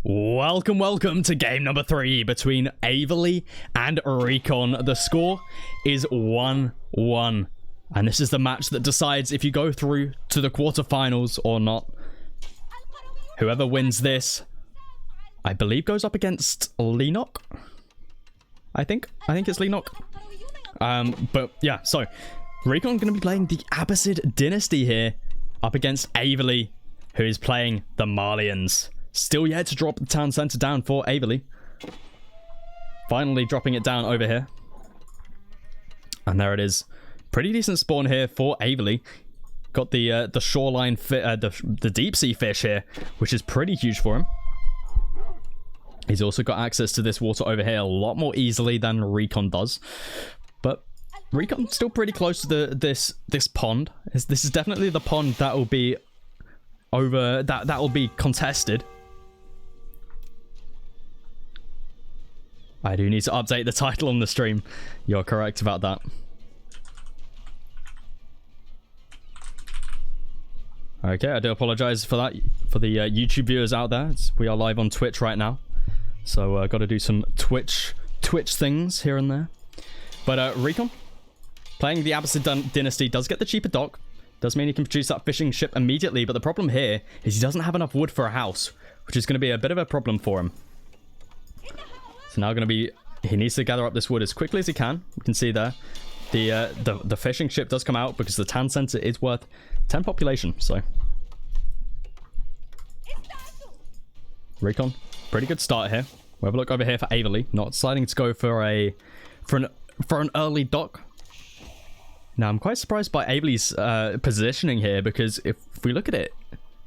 Welcome to game number 3 between Avely and Recon. The score is 1-1. And this is the match that decides if you go through to the quarterfinals or not. Whoever wins this, I believe, goes up against Lenok. I think it's Lenok. But yeah, so Recon going to be playing the Abbasid dynasty here up against Avely, who is playing the Malians. Still yet to drop the town center down for Avely. Finally dropping it down over here. And there it is. Pretty decent spawn here for Avely. Got the shoreline, the deep sea fish here, which is pretty huge for him. He's also got access to this water over here a lot more easily than Recon does. But Recon's still pretty close to this pond. This is definitely the pond that will be over, that will be contested. I do need to update the title on the stream. You're correct about that. Okay, I do apologize for that, for the YouTube viewers out there. We are live on Twitch right now, so got to do some Twitch things here and there. But Recon, playing the Abbasid dynasty, does get the cheaper dock. Does mean he can produce that fishing ship immediately, but the problem here is he doesn't have enough wood for a house, which is going to be a bit of a problem for him. So now he needs to gather up this wood as quickly as he can. You can see there, the fishing ship does come out because the town center is worth 10 population. So Recon, pretty good start here. We'll have a look over here for Avely, not deciding to go for an early dock. Now I'm quite surprised by Avely's positioning here, because if we look at it,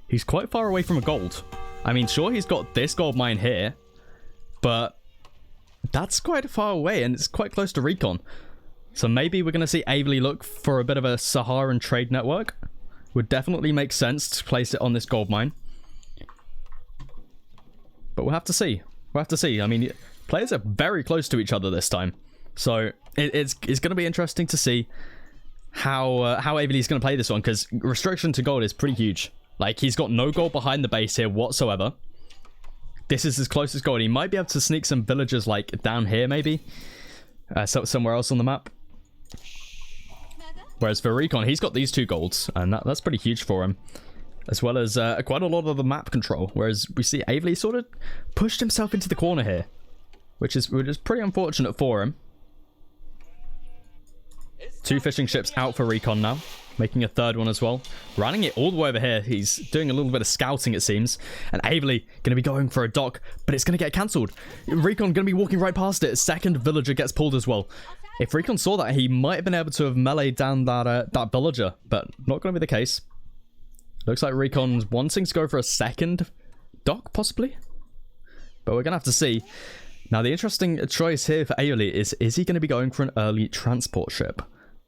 he's quite far away from a gold. I mean, sure, he's got this gold mine here, but that's quite far away and it's quite close to Recon. So maybe we're going to see Avely look for a bit of a Saharan trade network. Would definitely make sense to place it on this gold mine. But we'll have to see. We'll have to see. I mean, players are very close to each other this time. So it's going to be interesting to see how Avely's going to play this one, because restriction to gold is pretty huge. Like, he's got no gold behind the base here whatsoever. This is his closest gold. He might be able to sneak some villagers, like, down here, maybe. Somewhere else on the map. Whereas for Recon, he's got these 2 golds, and that's pretty huge for him. As well as quite a lot of the map control. Whereas we see Avely sort of pushed himself into the corner here, which is pretty unfortunate for him. 2 fishing ships out for Recon now, making a 3rd one as well. Running it all the way over here. He's doing a little bit of scouting, it seems. And Avely going to be going for a dock, but it's going to get cancelled. Recon going to be walking right past it. 2nd villager gets pulled as well. If Recon saw that, he might have been able to have meleeed down that villager, but not going to be the case. Looks like Recon's wanting to go for a 2nd dock, possibly. But we're going to have to see. Now, the interesting choice here for Avely is he going to be going for an early transport ship?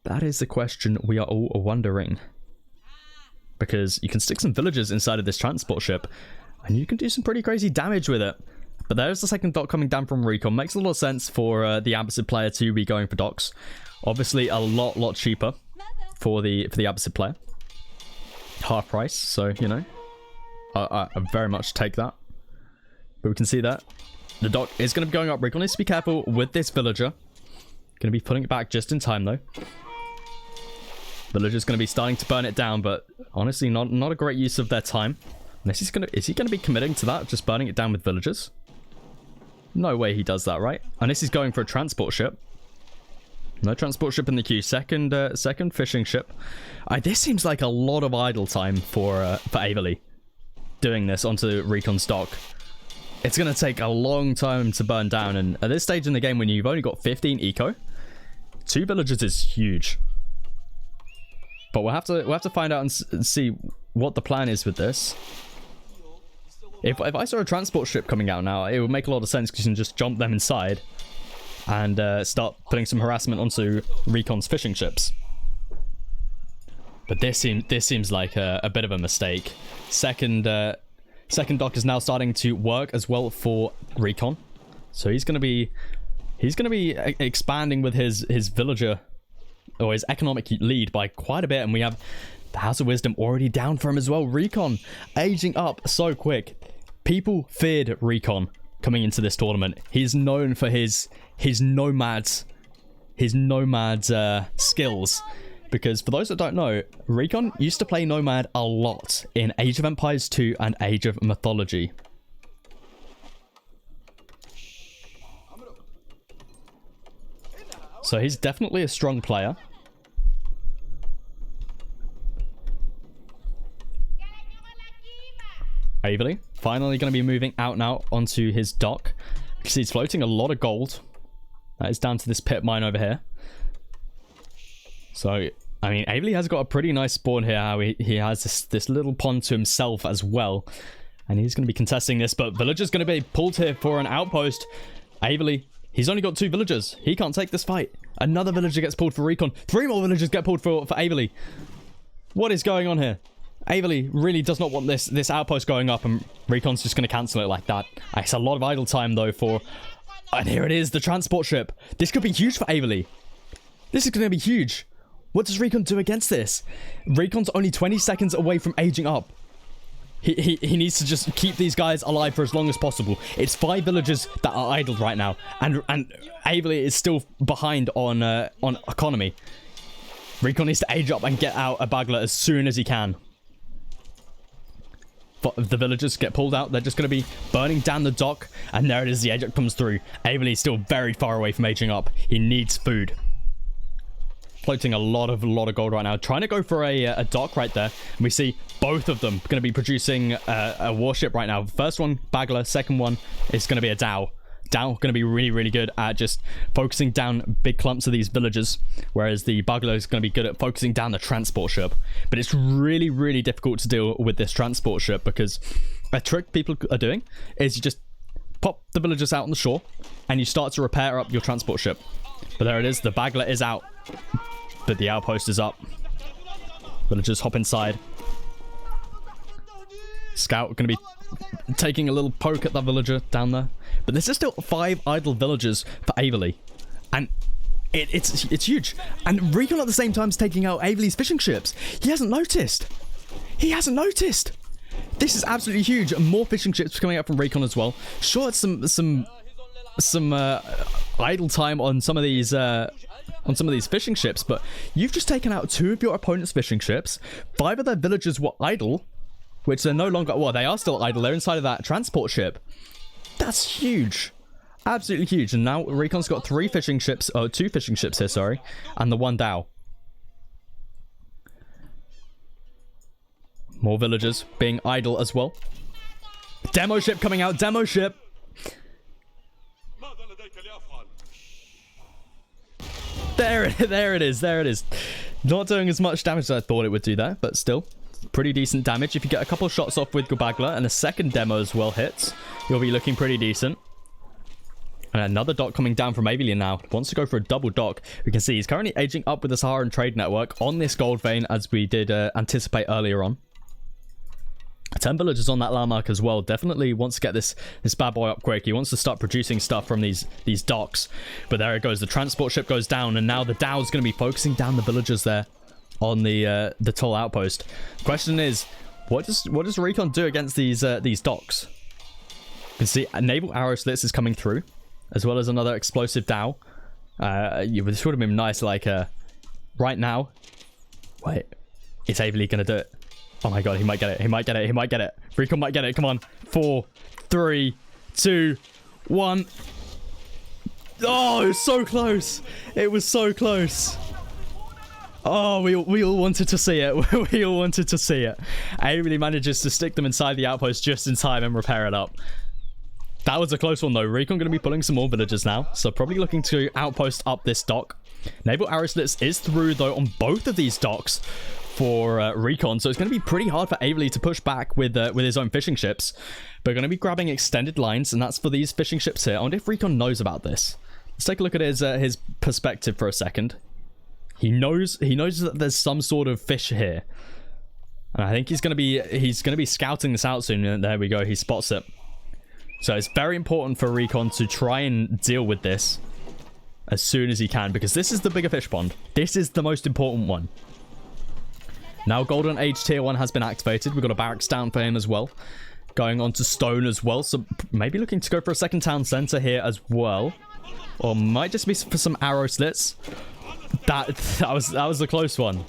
That is the question we are all wondering. Because you can stick some villagers inside of this transport ship, and you can do some pretty crazy damage with it. But there's the 2nd dock coming down from Recon. Makes a lot of sense for the Abbasid player to be going for docks. Obviously, a lot cheaper for the Abbasid player. Half price, so, you know, I very much take that. But we can see that the dock is going to be going up. Recon needs to be careful with this villager. Going to be putting it back just in time, though. Villager's going to be starting to burn it down, but honestly, not a great use of their time. Unless is he going to be committing to that, just burning it down with villagers? No way he does that, right? Unless he's going for a transport ship. No transport ship in the queue. Second fishing ship. This seems like a lot of idle time for Avely doing this onto Recon's dock. It's going to take a long time to burn down, and at this stage in the game, when you've only got 15 eco, 2 villagers is huge. But we'll have to find out and see what the plan is with this. If I saw a transport ship coming out now, it would make a lot of sense, because you can just jump them inside and start putting some harassment onto Recon's fishing ships. But this seems like a bit of a mistake. Second dock is now starting to work as well for Recon, so he's gonna be expanding with his villager, or his economic lead, by quite a bit. And we have the House of Wisdom already down for him as well. Recon aging up so quick. people feared Recon coming into this tournament. He's known for his nomad skills. Because for those that don't know, Recon used to play Nomad a lot in Age of Empires 2 and Age of Mythology. So he's definitely a strong player. Avely finally going to be moving out now onto his dock. You see he's floating a lot of gold. That is down to this pit mine over here. So, I mean, Avely has got a pretty nice spawn here. How he has this little pond to himself as well. And he's going to be contesting this, but Villager's going to be pulled here for an outpost. Avely, he's only got 2 villagers. He can't take this fight. Another villager gets pulled for Recon. 3 more villagers get pulled for Avely. What is going on here? Avely really does not want this outpost going up, and Recon's just going to cancel it like that. It's a lot of idle time, though, for... And here it is, the transport ship. This could be huge for Avely. This is going to be huge. What does Recon do against this? Recon's only 20 seconds away from aging up. He needs to just keep these guys alive for as long as possible. It's 5 villagers that are idled right now, and Avely is still behind on economy. Recon needs to age up and get out a bagler as soon as he can. But if the villagers get pulled out, they're just going to be burning down the dock, and there it is. The age up comes through. Avely is still very far away from aging up. He needs food. Floating a lot of gold right now, trying to go for a dock right there. And we see both of them going to be producing a warship right now. First one, Bagler. Second one is going to be a Dhow. Dhow going to be really good at just focusing down big clumps of these villagers, whereas the Bagler is going to be good at focusing down the transport ship. But it's really difficult to deal with this transport ship, because a trick people are doing is you just pop the villagers out on the shore and you start to repair up your transport ship. But there it is, the Bagler is out, but the outpost is up. Villagers hop inside. Scout going to be taking a little poke at that villager down there. But there's still 5 idle villagers for Avely. And it's huge. And Recon at the same time is taking out Avely's fishing ships. He hasn't noticed. He hasn't noticed. This is absolutely huge. And more fishing ships coming out from Recon as well. Sure, it's some idle time on some of these fishing ships, but you've just taken out 2 of your opponent's fishing ships. 5 of their villagers were idle, which they're no longer... Well, they are still idle. They're inside of that transport ship. That's huge. Absolutely huge. And now Recon's got 3 fishing ships, or 2 fishing ships here, sorry, and the 1 Dhow. More villagers being idle as well. Demo ship coming out. Demo ship. There it is. Not doing as much damage as I thought it would do there, but still pretty decent damage. If you get a couple of shots off with your Bagler and a second demo as well hits, you'll be looking pretty decent. And another dock coming down from Avely now. Wants to go for a double dock. We can see he's currently aging up with the Saharan Trade Network on this gold vein, as we did anticipate earlier on. 10 villagers on that landmark as well. Definitely wants to get this bad boy up quick. He wants to start producing stuff from these docks. But there it goes. The transport ship goes down, and now the Dhow's going to be focusing down the villagers there on the toll outpost. Question is, what does Recon do against these docks? You can see a naval arrow slits is coming through, as well as another explosive Dhow. This would have been nice, like right now. Wait, is Avely going to do it? Oh my god, he might get it. He might get it. Recon might get it. Come on. 4, 3, 2, 1. Oh, it was so close. It was so close. Oh, we all wanted to see it. We all wanted to see it. Avely manages to stick them inside the outpost just in time and repair it up. That was a close one, though. Recon going to be pulling some more villagers now, so probably looking to outpost up this dock. Naval arrow slits is through, though, on both of these docks for Recon, so it's going to be pretty hard for Avely to push back with his own fishing ships. But going to be grabbing extended lines, and that's for these fishing ships here. I wonder if Recon knows about this. Let's take a look at his perspective for a second. He knows that there's some sort of fish here, and I think he's going to be scouting this out soon. And there we go, he spots it. So it's very important for Recon to try and deal with this as soon as he can, because this is the bigger fish pond. This is the most important one. Now Golden Age Tier 1 has been activated. We've got a barracks down for him as well. going on to stone as well. So maybe looking to go for a second town center here as well. Or might just be for some arrow slits. That was a close one.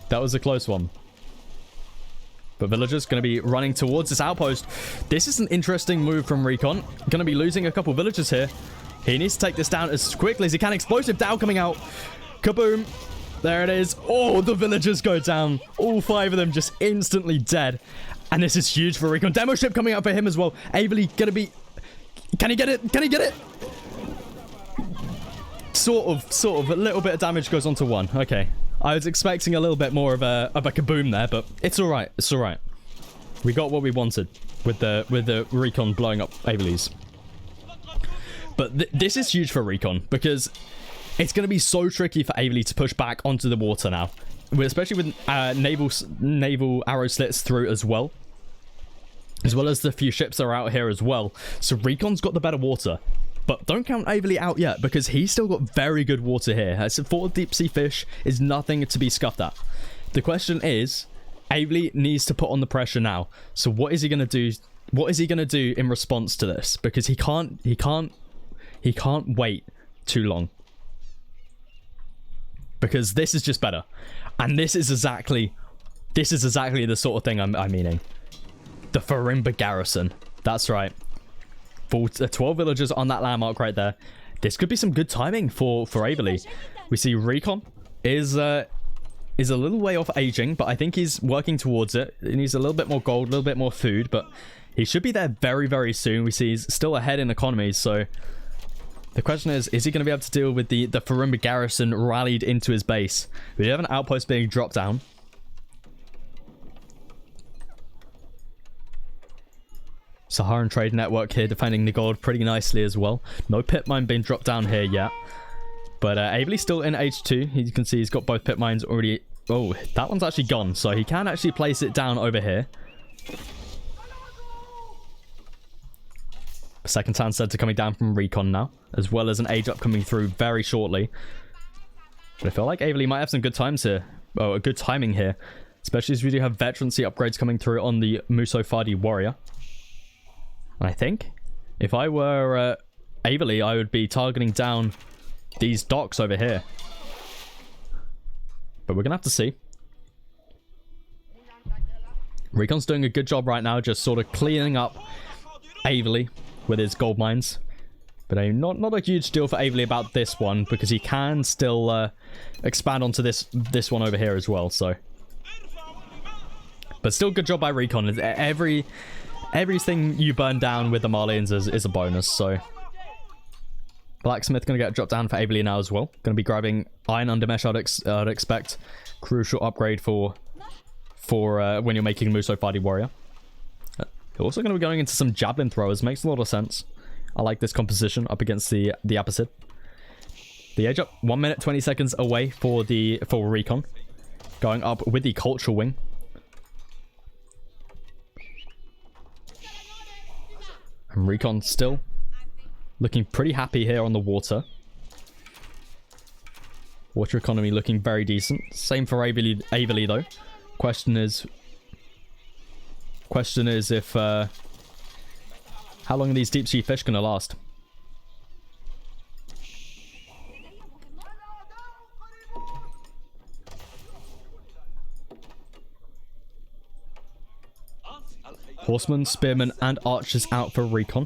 That was a close one. But villagers going to be running towards this outpost. This is an interesting move from Recon. Going to be losing a couple villagers here. He needs to take this down as quickly as he can. Explosive down coming out. Kaboom. There it is. Oh, the villagers go down. All 5 of them just instantly dead. And this is huge for Recon. Demo ship coming out for him as well. Avely going to be... Can he get it? Can he get it? Sort of. A little bit of damage goes on to 1. Okay. I was expecting a little bit more of a kaboom there, but it's all right. It's all right. We got what we wanted with the Recon blowing up Avely's. But this is huge for Recon because it's going to be so tricky for Avely to push back onto the water now, especially with naval arrow slits through as well as the few ships that are out here as well. So Recon's got the better water. But don't count Avely out yet, because he's still got very good water here. As 4 deep sea fish is nothing to be scuffed at. The question is, Avely needs to put on the pressure now. So what is he going to do? What is he going to do in response to this? Because he can't wait too long. Because this is just better. And this is exactly the sort of thing I'm meaning. The Farimba garrison. That's right. 12 villagers on that landmark right there. This could be some good timing for Avely. We see Recon is a little way off aging, but I think he's working towards it. He needs a little bit more gold, a little bit more food, but he should be there very, very soon. We see he's still ahead in economies, so the question is he going to be able to deal with the Farimba garrison rallied into his base? We have an outpost being dropped down. Saharan Trade Network here defending the gold pretty nicely as well. No pit mine being dropped down here yet. But Avely's still in H2. You can see he's got both pit mines already. Oh, that one's actually gone. So he can actually place it down over here. Second town center coming down from Recon now. As well as an age up coming through very shortly. But I feel like Avely might have some good times here. Oh, a good timing here. Especially as we do have veterancy upgrades coming through on the Muso Fadi warrior. And I think if I were Avely, I would be targeting down these docks over here. But we're going to have to see. Recon's doing a good job right now, just sort of cleaning up Avely with his gold mines. But not a huge deal for Avely about this one, because he can still expand onto this one over here as well. So, but still good job by Recon. Everything you burn down with the Malians is a bonus, so... Blacksmith going to get dropped down for Avely now as well. Going to be grabbing Iron Undermesh, I'd expect. Crucial upgrade for when you're making Muso Fadi Warrior. Also going to be going into some Javelin Throwers. Makes a lot of sense. I like this composition up against the Abbasid. The age up 1 minute 20 seconds away for Recon. Going up with the Cultural Wing. And Recon still looking pretty happy here on the water. Water economy looking very decent. Same for Avely though. Question is if how long are these deep sea fish gonna last? Horsemen, spearmen, and archers out for Recon.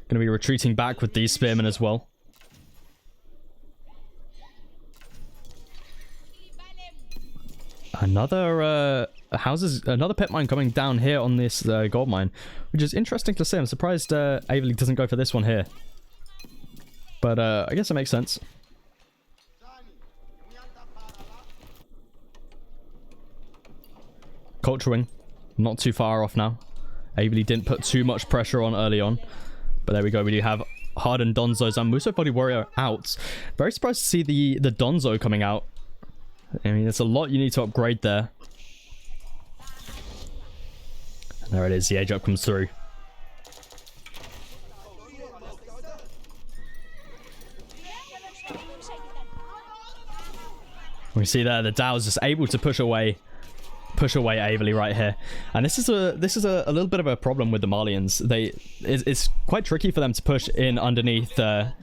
Going to be retreating back with these spearmen as well. Another pit mine coming down here on this gold mine, which is interesting to see. I'm surprised Avely doesn't go for this one here. But I guess it makes sense. Culture Wing, not too far off now. Avely didn't put too much pressure on early on. But there we go. We do have Hardened Donzos and Muso Fadi Warrior out. Very surprised to see the Donzo coming out. I mean, it's a lot you need to upgrade there. And there it is. The age up comes through. We see there the Dao is just able to push push away Avely right here. And this is a little bit of a problem with the Malians. It's quite tricky for them to push in underneath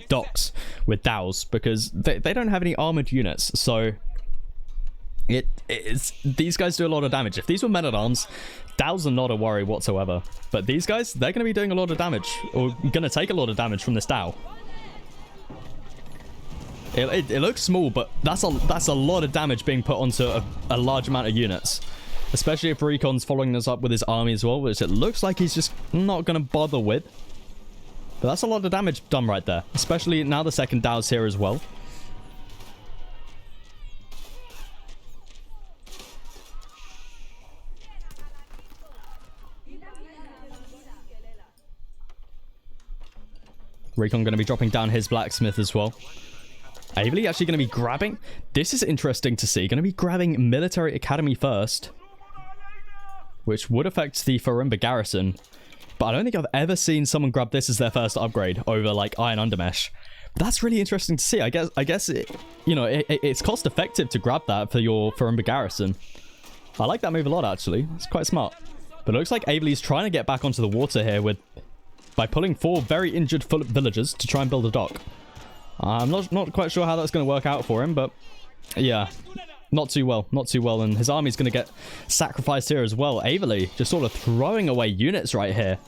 docks with Dows because they don't have any armored units. So these guys do a lot of damage. If these were men-at-arms, Dows are not a worry whatsoever. But these guys, they're going to be doing a lot of damage, or going to take a lot of damage from this Dow. It looks small, but that's a lot of damage being put onto a large amount of units. Especially if Recon's following this up with his army as well, which it looks like he's just not going to bother with. But that's a lot of damage done right there. Especially now the second Dow's here as well. Recon going to be dropping down his blacksmith as well. Avely actually going to be grabbing. This is interesting to see. Going to be grabbing military academy first, which would affect the Farimba garrison. But I don't think I've ever seen someone grab this as their first upgrade over like Iron Undermesh. But that's really interesting to see. I guess it's cost effective to grab that for your Farimba garrison. I like that move a lot actually. It's quite smart. But it looks like Avely's trying to get back onto the water here by pulling 4 very injured villagers to try and build a dock. I'm not quite sure how that's going to work out for him, but yeah, not too well, and his army's going to get sacrificed here as well. Avely just sort of throwing away units right here,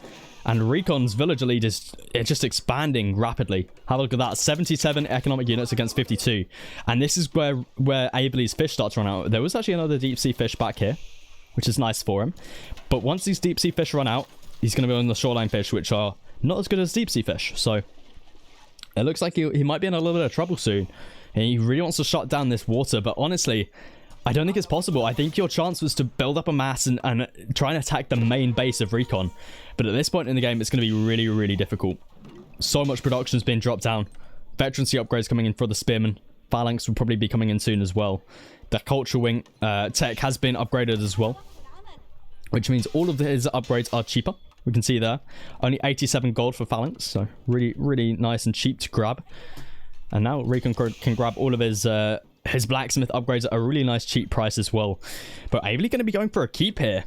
and Recon's villager lead is just expanding rapidly. Have a look at that, 77 economic units against 52, and this is where Avely's fish starts to run out. There was actually another deep sea fish back here, which is nice for him, but once these deep sea fish run out, he's going to be on the shoreline fish, which are not as good as deep sea fish, so it looks like he might be in a little bit of trouble soon. And he really wants to shut down this water. But honestly, I don't think it's possible. I think your chance was to build up a mass and try and attack the main base of Recon. But at this point in the game, it's going to be really, really difficult. So much production's been dropped down. Veterancy upgrades coming in for the Spearmen. Phalanx will probably be coming in soon as well. The Culture Wing tech has been upgraded as well, which means all of his upgrades are cheaper. We can see there, only 87 gold for Phalanx, so really, really nice and cheap to grab. And now Recon can grab all of his blacksmith upgrades at a really nice cheap price as well. But Avely going to be going for a keep here.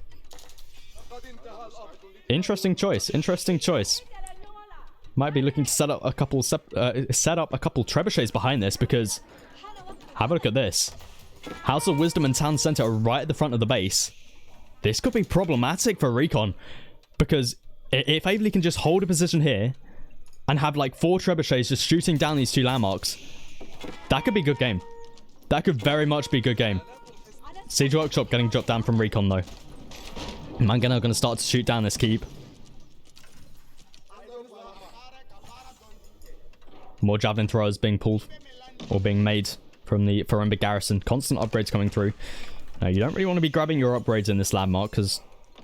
Interesting choice. Might be looking to set up a couple trebuchets behind this, because have a look at this. House of Wisdom and Town Center are right at the front of the base. This could be problematic for Recon. Because if Avely can just hold a position here and have like 4 trebuchets just shooting down these 2 landmarks, that could be a good game. That could very much be a good game. Siege Workshop getting dropped down from Recon though. Mangano going to start to shoot down this keep. More javelin throwers being pulled or being made from the Farimba garrison. Constant upgrades coming through. Now you don't really want to be grabbing your upgrades in this landmark because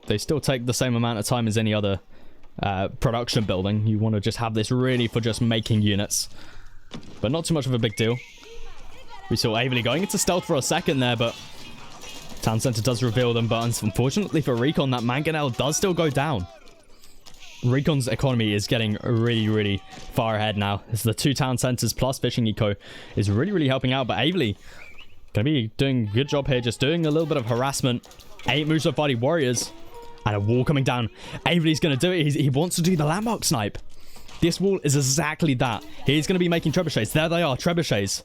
they still take the same amount of time as any other production building. You want to just have this really for just making units. But not too much of a big deal. We saw Avely going into stealth for a second there, but Town Center does reveal them. But unfortunately for Recon, that Mangonel does still go down. Recon's economy is getting really, really far ahead now. As the 2 town centers plus fishing eco is really, really helping out. But Avely going to be doing a good job here, just doing a little bit of harassment. 8 Muso fighting warriors. And a wall coming down. Avely's going to do it. He wants to do the landmark snipe. This wall is exactly that. He's going to be making trebuchets. There they are, trebuchets.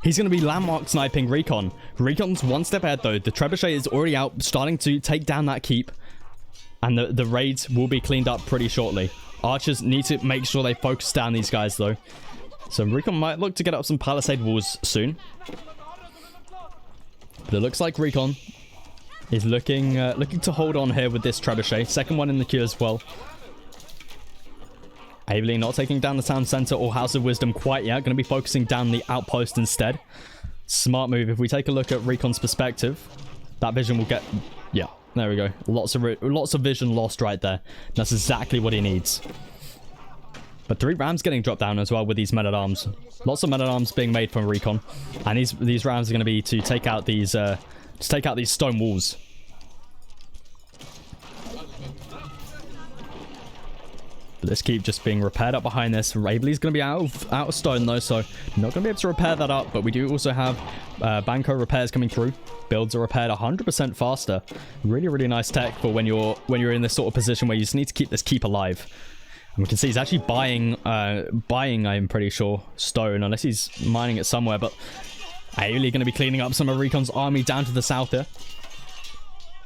He's going to be landmark sniping Recon. Recon's one step ahead though. The trebuchet is already out, starting to take down that keep. And the raids will be cleaned up pretty shortly. Archers need to make sure they focus down these guys though. So Recon might look to get up some palisade walls soon. But it looks like Recon is looking to hold on here with this trebuchet. Second one in the queue as well. Avely not taking down the town center or House of Wisdom quite yet. Going to be focusing down the outpost instead. Smart move. If we take a look at Recon's perspective, that vision will get... Yeah, there we go. Lots of vision lost right there. That's exactly what he needs. But 3 rams getting dropped down as well with these men-at-arms. Lots of men-at-arms being made from Recon. And these rams are going to be to take out these... to take out these stone walls. But this keep just being repaired up behind this. Avely's going to be out of stone though, so not going to be able to repair that up. But we do also have Banco repairs coming through. Builds are repaired 100% faster. Really, really nice tech for when you're in this sort of position where you just need to keep this keep alive. And we can see he's actually buying, I'm pretty sure, stone, unless he's mining it somewhere. But Avely going to be cleaning up some of Recon's army down to the south here.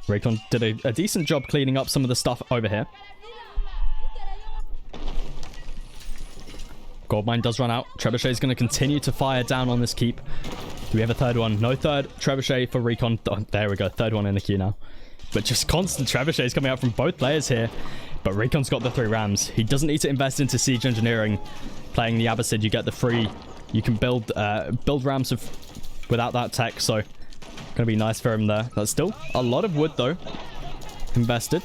Recon did a decent job cleaning up some of the stuff over here. Goldmine does run out. Trebuchet is going to continue to fire down on this keep. Do we have a third one? No third Trebuchet for Recon. Oh, there we go. Third one in the queue now. But just constant Trebuchets coming out from both players here. But Recon's got the 3 rams. He doesn't need to invest into siege engineering. Playing the Abbasid, you get the free. You can build rams without that tech. So, going to be nice for him there. That's still a lot of wood, though, invested.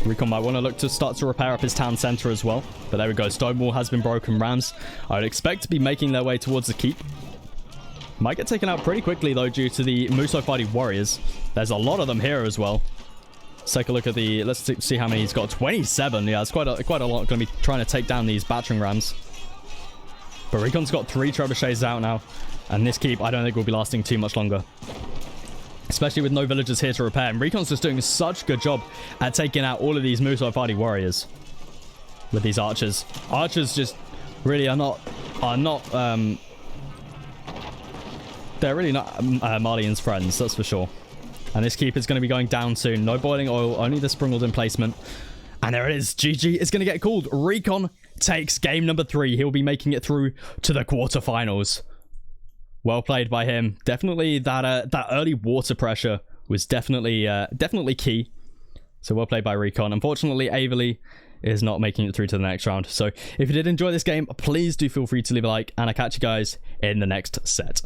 Recon might want to look to start to repair up his town center as well. But there we go. Stone wall has been broken. Rams, I would expect to be making their way towards the keep. Might get taken out pretty quickly, though, due to the Muso fighting warriors. There's a lot of them here as well. Let's take a look at the... Let's see how many he's got. 27. Yeah, it's quite a lot. Going to be trying to take down these battering rams. But Recon's got 3 trebuchets out now. And this keep, I don't think will be lasting too much longer. Especially with no villagers here to repair. And Recon's just doing such a good job at taking out all of these Muso fighting warriors. With these archers. Archers just really are not they're really not Malian's friends, that's for sure. And this keep is going to be going down soon. No boiling oil, only the sprinkled in placement. And there it is. GG is going to get called. Recon takes game number 3. He'll be making it through to the quarterfinals. Well played by him. Definitely that early water pressure was definitely key. So well played by Recon. Unfortunately, Avely is not making it through to the next round. So if you did enjoy this game, please do feel free to leave a like, and I'll catch you guys in the next set.